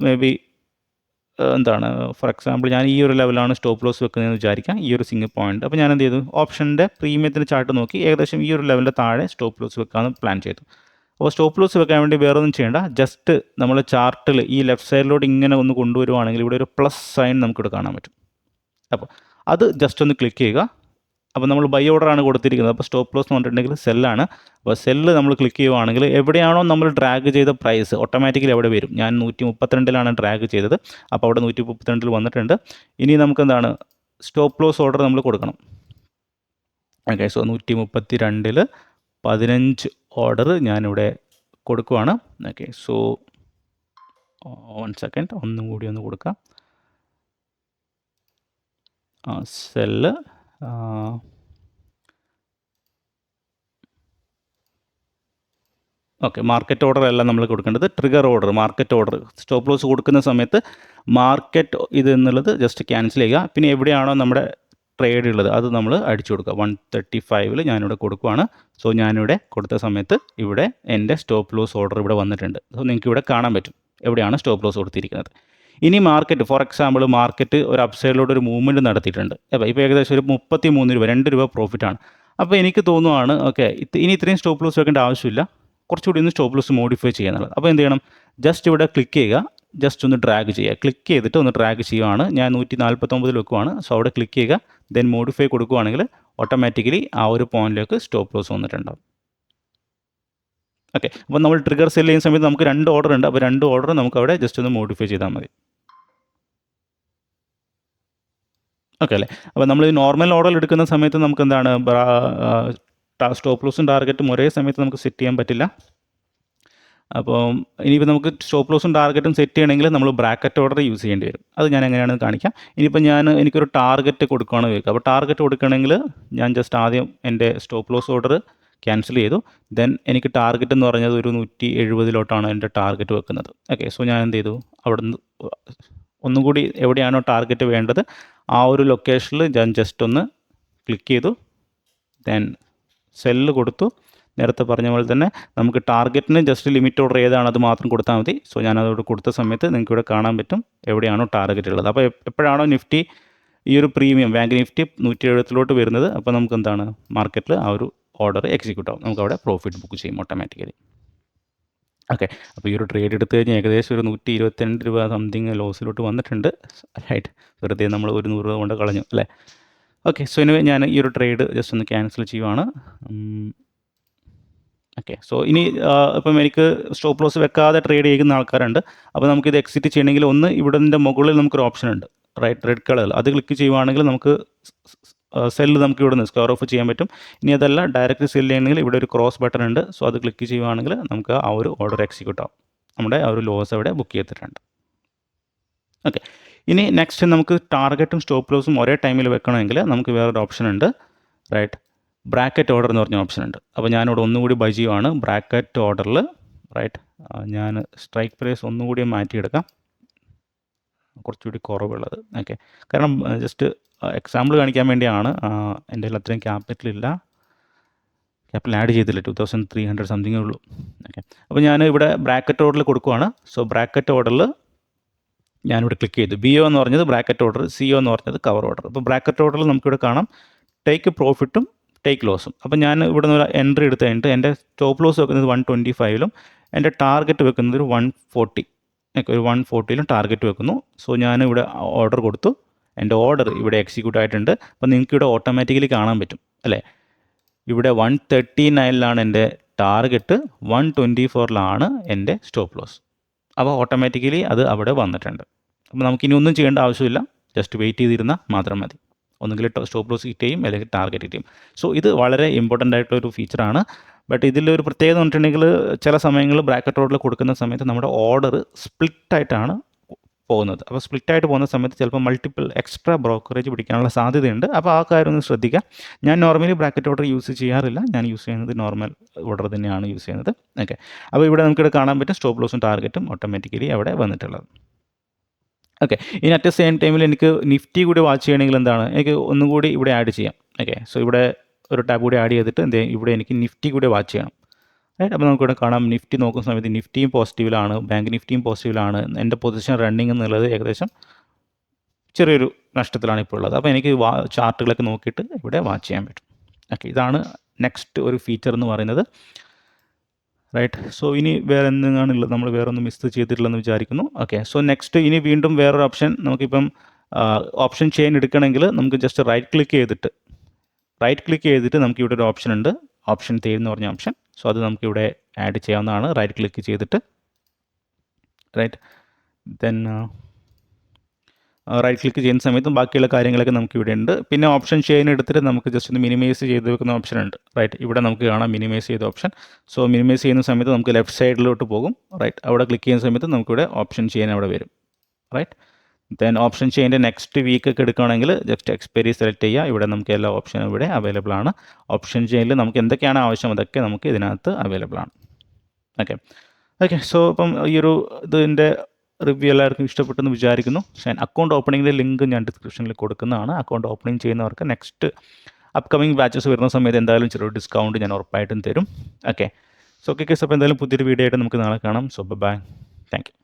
മേ ബി എന്താണ്, ഫോർ എക്സാമ്പിൾ ഞാൻ ഈ ഒരു ലെവലാണ് സ്റ്റോപ്പ് ലോസ് വെക്കുന്നതെന്ന് വിചാരിക്കാം, ഈ ഒരു സിംഗിൾ പോയിന്റ്. അപ്പോൾ ഞാൻ എന്ത് ചെയ്തു, ഓപ്ഷൻ്റെ പ്രീമിയത്തിൻ്റെ ചാർട്ട് നോക്കി ഏകദേശം ഈ ഒരു ലെവലിൻ്റെ താഴെ സ്റ്റോപ്പ് ലോസ് വെക്കാമെന്ന് പ്ലാൻ ചെയ്തു. അപ്പോൾ സ്റ്റോപ്പ് ലോസ് വെക്കാൻ വേണ്ടി വേറെ ഒന്നും ചെയ്യേണ്ട, ജസ്റ്റ് നമ്മൾ ചാർട്ടിൽ ഈ ലെഫ്റ്റ് സൈഡിലോട്ട് ഇങ്ങനെ ഒന്ന് കൊണ്ടുവരുവാണെങ്കിൽ ഇവിടെ ഒരു പ്ലസ് സൈൻ നമുക്കിവിടെ കാണാൻ പറ്റും. അപ്പോൾ അത് ജസ്റ്റ് ഒന്ന് ക്ലിക്ക് ചെയ്യുക. അപ്പോൾ നമ്മൾ ബൈ ഓർഡറാണ് കൊടുത്തിരിക്കുന്നത്. അപ്പോൾ സ്റ്റോപ്പ് ലോസ് എന്ന് പറഞ്ഞിട്ടുണ്ടെങ്കിൽ സെല്ലാണ്. അപ്പോൾ സെല്ല് നമ്മൾ ക്ലിക്ക് ചെയ്യുവാണെങ്കിൽ എവിടെയാണോ നമ്മൾ ഡ്രാഗ് ചെയ്ത പ്രൈസ് ഓട്ടോമാറ്റിക്കലി അവിടെ വരും. ഞാൻ 132 ഡ്രാഗ് ചെയ്തത്, അപ്പോൾ അവിടെ 132 വന്നിട്ടുണ്ട്. ഇനി നമുക്ക് എന്താണ്, സ്റ്റോപ്പ് ലോസ് ഓർഡർ നമ്മൾ കൊടുക്കണം. ഓക്കെ, സോ 132 15 ഓർഡർ ഞാനിവിടെ കൊടുക്കുവാണ്. ഓക്കെ, സോ 1 സെക്കൻഡ് ഒന്നും കൂടി ഒന്ന് കൊടുക്കാം. സെല്ല് ഓക്കെ, മാർക്കറ്റ് ഓർഡർ അല്ല നമ്മൾ കൊടുക്കേണ്ടത്, trigger order, market order. Stop loss കൊടുക്കുന്ന സമയത്ത് മാർക്കറ്റ് ഇത് എന്നുള്ളത് ജസ്റ്റ് ക്യാൻസൽ ചെയ്യുക. പിന്നെ എവിടെയാണോ നമ്മുടെ ട്രേഡ് ഉള്ളത് അത് നമ്മൾ അടിച്ചു കൊടുക്കുക. 135 ഞാനിവിടെ കൊടുക്കുകയാണ്. സോ ഞാനിവിടെ കൊടുത്ത സമയത്ത് ഇവിടെ എൻ്റെ സ്റ്റോപ്പ് ലോസ് ഓർഡർ ഇവിടെ വന്നിട്ടുണ്ട്. സോ നിങ്ങൾക്ക് ഇവിടെ കാണാൻ പറ്റും എവിടെയാണ് സ്റ്റോപ്പ് ലോസ് കൊടുത്തിരിക്കുന്നത്. ഇനി മാർക്കറ്റ്, ഫോർ എക്സാമ്പിൾ മാർക്കറ്റ് ഒരു അപ്സൈഡിലോട്ട് ഒരു മൂവ്മെൻറ്റ് നടത്തിയിട്ടുണ്ട്. അപ്പോൾ ഏകദേശം ഒരു 33 രൂപ, 2 രൂപ പ്രോഫിറ്റാണ്. അപ്പോൾ എനിക്ക് തോന്നുവാണ് ഓക്കെ ഇനി ഇത്രയും സ്റ്റോപ്പ് ലോസ് വെക്കേണ്ട ആവശ്യമില്ല, കുറച്ചുകൂടി ഒന്ന് സ്റ്റോപ്പ് ലോസ് മോഡിഫൈ ചെയ്യാന്നുള്ളത്. അപ്പോൾ എന്ത് ചെയ്യണം, ജസ്റ്റ് ഇവിടെ ക്ലിക്ക് ചെയ്യുക, ജസ്റ്റ് ഒന്ന് ഡ്രാഗ് ചെയ്യുക. ക്ലിക്ക് ചെയ്തിട്ട് ഒന്ന് ഡ്രാഗ് ചെയ്യുവാണ്. ഞാൻ 149 വെക്കുവാണ്. സോ അവിടെ ക്ലിക്ക് ചെയ്യുക, ദെൻ മോഡിഫൈ കൊടുക്കുകയാണെങ്കിൽ ഓട്ടോമാറ്റിക്കലി ആ ഒരു പോയിന്റിലേക്ക് സ്റ്റോപ്പ് ലോസ് വന്നിട്ടുണ്ടാവും. ഓക്കെ, അപ്പോൾ നമ്മൾ ട്രിഗർ സെൽ ചെയ്യുന്ന സമയത്ത് നമുക്ക് 2 ഓർഡർ ഉണ്ട്. അപ്പോൾ 2 ഓർഡർ നമുക്ക് അവിടെ ജസ്റ്റ് ഒന്ന് മോഡിഫൈ ചെയ്താൽ മതി. ഓക്കെ അല്ലേ. അപ്പോൾ നമ്മൾ നോർമൽ ഓർഡർ എടുക്കുന്ന സമയത്ത് നമുക്ക് എന്താണ് സ്റ്റോപ്പ് ലോസും ടാർഗറ്റും ഒരേ സമയത്ത് നമുക്ക് സെറ്റ് ചെയ്യാൻ പറ്റില്ല. അപ്പോൾ ഇനിയിപ്പോൾ നമുക്ക് സ്റ്റോപ്പ് ലോസും ടാർഗറ്റും സെറ്റ് ചെയ്യണമെങ്കിൽ നമ്മൾ ബ്രാക്കറ്റ് ഓർഡർ യൂസ് ചെയ്യേണ്ടി വരും. അത് ഞാൻ എങ്ങനെയാണെന്ന് കാണിക്കാം. ഇനിയിപ്പോൾ എനിക്കൊരു ടാർഗറ്റ് കൊടുക്കുകയാണ് വയ്ക്കുക. അപ്പോൾ ടാർഗറ്റ് കൊടുക്കണമെങ്കിൽ ഞാൻ ജസ്റ്റ് ആദ്യം എൻ്റെ സ്റ്റോപ്പ് ലോസ് ഓർഡർ ക്യാൻസൽ ചെയ്തു. ദെൻ എനിക്ക് ടാർഗറ്റ് എന്ന് പറഞ്ഞത് ഒരു 170 എൻ്റെ ടാർഗറ്റ് വെക്കുന്നത്. ഓക്കെ, സോ ഞാൻ എന്ത് ചെയ്തു, അവിടെ നിന്ന് ഒന്നും കൂടി എവിടെയാണോ ടാർഗറ്റ് വേണ്ടത് ആ ഒരു ലൊക്കേഷനിൽ ഞാൻ ജസ്റ്റ് ഒന്ന് ക്ലിക്ക് ചെയ്തു. ദെൻ സെല്ല് കൊടുത്തു. നേരത്തെ പറഞ്ഞ പോലെ തന്നെ നമുക്ക് ടാർഗറ്റിന് ജസ്റ്റ് ലിമിറ്റ് ഓർഡർ ഏതാണ് അത് മാത്രം കൊടുത്താൽ മതി. സോ ഞാനതോട് കൊടുത്ത സമയത്ത് നിങ്ങൾക്ക് ഇവിടെ കാണാൻ പറ്റും എവിടെയാണോ ടാർഗറ്റ് ഉള്ളത്. അപ്പോൾ എപ്പോഴാണോ നിഫ്റ്റി ഈ ഒരു പ്രീമിയം ബാങ്ക് നിഫ്റ്റി 170 വരുന്നത്, അപ്പോൾ നമുക്ക് എന്താണ് മാർക്കറ്റിൽ ആ ഒരു ഓർഡർ എക്സിക്യൂട്ട് ആവും. നമുക്ക് അവിടെ പ്രോഫിറ്റ് ബുക്ക് ചെയ്യും ഓട്ടോമാറ്റിക്കലി. ഓക്കെ, അപ്പോൾ ഈ ഒരു ട്രേഡ് എടുത്തു കഴിഞ്ഞാൽ ഏകദേശം ഒരു 122 രൂപ സംതിങ് ലോസിലോട്ട് വന്നിട്ടുണ്ട്. റൈറ്റ്, വെറുതെ നമ്മൾ ഒരു 100 രൂപ കൊണ്ട് കളഞ്ഞു അല്ലേ. ഓക്കെ, സോ ഇനി ഞാൻ ഈ ഒരു ട്രേഡ് ജസ്റ്റ് ഒന്ന് ക്യാൻസൽ ചെയ്യുവാണ്. ഓക്കെ, സോ ഇനി ഇപ്പം എനിക്ക് സ്റ്റോപ്പ് ലോസ് വെക്കാതെ ട്രേഡ് ചെയ്യുന്ന ആൾക്കാരുണ്ട്. അപ്പോൾ നമുക്കിത് എക്സിറ്റ് ചെയ്യണമെങ്കിൽ ഒന്ന് ഇവിടെ മുകളിൽ നമുക്കൊരു ഓപ്ഷൻ ഉണ്ട്, റൈറ്റ്, റെഡ് കളർ, അത് ക്ലിക്ക് ചെയ്യുവാണെങ്കിൽ നമുക്ക് സെല്ല് നമുക്ക് ഇവിടെ നിന്ന് സ്ക്വയർ ഓഫ് ചെയ്യാൻ പറ്റും. ഇനി അതല്ല ഡയറക്റ്റ് സെല്ല് ചെയ്യണമെങ്കിൽ ഇവിടെ ഒരു ക്രോസ് ബട്ടൺ ഉണ്ട്. സോ അത് ക്ലിക്ക് ചെയ്യുവാണെങ്കിൽ നമുക്ക് ആ ഒരു ഓർഡർ എക്സിക്യൂട്ട് ആവും. നമ്മുടെ ആ ഒരു ലോസ് അവിടെ ബുക്ക് ചെയ്തിട്ടുണ്ട്. ഓക്കെ, ഇനി നെക്സ്റ്റ് നമുക്ക് ടാർഗറ്റും സ്റ്റോപ്പ് ലോസും ഒരേ ടൈമിൽ വെക്കണമെങ്കിൽ നമുക്ക് വേറൊരു ഓപ്ഷൻ ഉണ്ട്, റൈറ്റ്, ബ്രാക്കറ്റ് ഓർഡർ എന്ന് പറഞ്ഞ ഓപ്ഷൻ ഉണ്ട്. അപ്പോൾ ഞാനിവിടെ ഒന്നുകൂടി ബൈ ചെയ്യുവാണ് ബ്രാക്കറ്റ് ഓർഡറിൽ. റൈറ്റ്, ഞാൻ സ്ട്രൈക്ക് പ്രൈസ് ഒന്നുകൂടി മാറ്റിയെടുക്കാം, കുറച്ചുകൂടി കുറവുള്ളത്. ഓക്കെ, കാരണം ജസ്റ്റ് എക്സാമ്പിൾ കാണിക്കാൻ വേണ്ടിയാണ്. എൻ്റെ കയ്യിൽ അത്രയും ക്യാപിറ്റൽ ആഡ് ചെയ്തില്ല, 2300 സംതിങ്ങേ ഉള്ളൂ. ഓക്കെ, അപ്പോൾ ഞാൻ ഇവിടെ ബ്രാക്കറ്റ് ഓർഡറിൽ കൊടുക്കുവാണ്. സോ ബ്രാക്കറ്റ് ഓർഡറിൽ ഞാനിവിടെ ക്ലിക്ക് ചെയ്തു. BO എന്ന് പറഞ്ഞത് ബ്രാക്കറ്റ് ഓർഡർ, CO എന്ന് പറഞ്ഞത് കവർ ഓർഡർ. അപ്പോൾ ബ്രാക്കറ്റ് ഓർഡറിൽ നമുക്കിവിടെ കാണാം ടേക്ക് പ്രോഫിറ്റും ടേക്ക് ലോസും. അപ്പോൾ ഞാൻ ഇവിടെ നിന്ന് ഒരു എൻട്രി എടുത്ത് കഴിഞ്ഞിട്ട് എൻ്റെ സ്റ്റോപ്പ് ലോസ് വെക്കുന്നത് 125 എൻ്റെ ടാർഗറ്റ് വെക്കുന്നത് ഒരു 140, ഒരു 140 ടാർഗറ്റ് വെക്കുന്നു. സോ ഞാനിവിടെ ഓർഡർ കൊടുത്തു, എൻ്റെ ഓർഡർ ഇവിടെ എക്സിക്യൂട്ട് ആയിട്ടുണ്ട്. അപ്പോൾ നിങ്ങൾക്ക് ഇവിടെ ഓട്ടോമാറ്റിക്കലി കാണാൻ പറ്റും അല്ലേ, ഇവിടെ 139 എൻ്റെ ടാർഗറ്റ്, 124 എൻ്റെ സ്റ്റോപ്പ് ലോസ്. അപ്പോൾ ഓട്ടോമാറ്റിക്കലി അത് അവിടെ വന്നിട്ടുണ്ട്. അപ്പോൾ നമുക്കിനി ഒന്നും ചെയ്യേണ്ട ആവശ്യമില്ല, ജസ്റ്റ് വെയിറ്റ് ചെയ്തിരുന്നാൽ മാത്രം മതി. ഒന്നുകിൽ സ്റ്റോപ്പ് ലോസ് ഹിറ്റ് ചെയ്യും അല്ലെങ്കിൽ ടാർഗറ്റ് ഹിറ്റ് ചെയ്യും. സോ ഇത് വളരെ ഇമ്പോർട്ടൻ്റ് ആയിട്ടുള്ളൊരു ഫീച്ചറാണ്. ബട്ട് ഇതിലൊരു പ്രത്യേകത എന്ന് പറഞ്ഞിട്ടുണ്ടെങ്കിൽ ചില സമയങ്ങളിൽ ബ്രാക്കറ്റ് ഓർഡറിൽ കൊടുക്കുന്ന സമയത്ത് നമ്മുടെ ഓർഡർ സ്പ്ലിറ്റായിട്ടാണ് പോകുന്നത്. അപ്പോൾ സ്പ്ലിറ്റായിട്ട് പോകുന്ന സമയത്ത് ചിലപ്പോൾ മൾട്ടിപ്പിൾ എക്സ്ട്രാ ബ്രോക്കറേജ് പിടിക്കാനുള്ള സാധ്യതയുണ്ട്. അപ്പോൾ ആ കാര്യം ഒന്ന് ശ്രദ്ധിക്കുക. ഞാൻ നോർമലി ബ്രാക്കറ്റ് ഓർഡർ യൂസ് ചെയ്യാറില്ല, ഞാൻ യൂസ് ചെയ്യുന്നത് നോർമൽ ഓർഡർ തന്നെയാണ് യൂസ് ചെയ്യുന്നത്. ഓക്കെ, അപ്പോൾ ഇവിടെ നമുക്കിവിടെ കാണാൻ പറ്റും സ്റ്റോപ്പ് ലോസും ടാർഗറ്റും ഓട്ടോമാറ്റിക്കലി അവിടെ വന്നിട്ടുള്ളത്. ഓക്കെ, ഇനി അറ്റ് സെയിം ടൈമിൽ എനിക്ക് നിഫ്റ്റി കൂടി വാച്ച് ചെയ്യണമെങ്കിൽ എന്താണ്, എനിക്ക് ഒന്നും കൂടി ഇവിടെ ആഡ് ചെയ്യാം. ഓക്കെ, സോ ഇവിടെ ഒരു ടാബ് കൂടി ആഡ് ചെയ്തിട്ട് ഇവിടെ എനിക്ക് നിഫ്റ്റി കൂടി വാച്ച് ചെയ്യണം. റൈറ്റ്, അപ്പോൾ നമുക്കിവിടെ കാണാം നിഫ്റ്റി നോക്കുന്ന സമയത്ത് നിഫ്റ്റിയും പോസിറ്റീവിലാണ്, ബാങ്ക് നിഫ്റ്റിയും പോസിറ്റീവിലാണ്. എൻ്റെ പൊസിഷൻ റണ്ണിങ് എന്നുള്ളത് ഏകദേശം ചെറിയൊരു നഷ്ടത്തിലാണ് ഇപ്പോൾ ഉള്ളത്. അപ്പോൾ എനിക്ക് ചാർട്ടുകളൊക്കെ നോക്കിയിട്ട് ഇവിടെ വാച്ച് ചെയ്യാൻ പറ്റും. ഓക്കെ, ഇതാണ് നെക്സ്റ്റ് ഒരു ഫീച്ചർ എന്ന് പറയുന്നത്. റൈറ്റ്, സോ ഇനി വേറെ എന്തെങ്കിലും ഉള്ളത്, നമ്മൾ വേറെ ഒന്നും മിസ് ചെയ്തിട്ടില്ലെന്ന് വിചാരിക്കുന്നു. ഓക്കെ, സോ നെക്സ്റ്റ് ഇനി വീണ്ടും വേറൊരു ഓപ്ഷൻ, നമുക്കിപ്പം ഓപ്ഷൻ ചെയിൻ എടുക്കണമെങ്കിൽ നമുക്ക് ജസ്റ്റ് റൈറ്റ് ക്ലിക്ക് ചെയ്തിട്ട് നമുക്ക് ഇവിടെ ഒരു ഓപ്ഷൻ ഉണ്ട്, ഓപ്ഷൻ തേൽ എന്ന് പറഞ്ഞ ഓപ്ഷൻ. സോ അത് നമുക്കിവിടെ ആഡ് ചെയ്യാവുന്നതാണ്. റൈറ്റ് ക്ലിക്ക് ചെയ്തിട്ട്, റൈറ്റ്, ദെൻ റൈറ്റ് ക്ലിക്ക് ചെയ്യുന്ന സമയത്തും ബാക്കിയുള്ള കാര്യങ്ങളൊക്കെ നമുക്ക് ഇവിടെ ഉണ്ട്. പിന്നെ ഓപ്ഷൻ ചെയിൻ എടുത്തിട്ട് നമുക്ക് ജസ്റ്റ് ഒന്ന് മിനിമൈസ് ചെയ്ത് വെക്കുന്ന ഓപ്ഷൻ ഉണ്ട്. റൈറ്റ്, ഇവിടെ നമുക്ക് കാണാം മിനിമൈസ് ചെയ്ത ഓപ്ഷൻ. സോ മിനിമൈസ് ചെയ്യുന്ന സമയത്ത് നമുക്ക് ലെഫ്റ്റ് സൈഡിലോട്ട് പോകും. റൈറ്റ്, അവിടെ ക്ലിക്ക് ചെയ്യുന്ന സമയത്ത് നമുക്കിവിടെ ഓപ്ഷൻ ചെയിൻ അവിടെ വരും. റൈറ്റ്, ദെൻ ഓപ്ഷൻ ചെയിൻ്റെ നെക്സ്റ്റ് വീക്കൊക്കെ എടുക്കുകയാണെങ്കിൽ ജസ്റ്റ് എക്സ്പയറി സെലക്ട് ചെയ്യുക. ഇവിടെ നമുക്ക് എല്ലാ ഓപ്ഷനും ഇവിടെ അവൈലബിൾ ആണ്. ഓപ്ഷൻ ചെയിനിൽ നമുക്ക് എന്തൊക്കെയാണ് ആവശ്യം അതൊക്കെ നമുക്ക് ഇതിനകത്ത് അവൈലബിൾ ആണ്. ഓക്കെ, സോ ഇപ്പം ഈ ഒരു ഇതിൻ്റെ റിവ്യൂ എല്ലാവർക്കും ഇഷ്ടപ്പെട്ടെന്ന് വിചാരിക്കുന്നു. അക്കൗണ്ട് ഓപ്പണിങ്ങിൻ്റെ ലിങ്ക് ഞാൻ ഡിസ്ക്രിപ്ഷനിൽ കൊടുക്കുന്നതാണ്. അക്കൗണ്ട് ഓപ്പണിംഗ് ചെയ്യുന്നവർക്ക് നെക്സ്റ്റ് അപ്കമിങ് ബാച്ചസ് വരുന്ന സമയത്ത് എന്തായാലും ചെറിയൊരു ഡിസ്കൗണ്ട് ഞാൻ ഉറപ്പായിട്ടും തരും. ഓക്കെ, സോ ഓക്കെ കേസ്, അപ്പോൾ എന്തായാലും പുതിയൊരു വീഡിയോ ആയിട്ട് നമുക്ക് നാളെ കാണാം. So bye, thank U.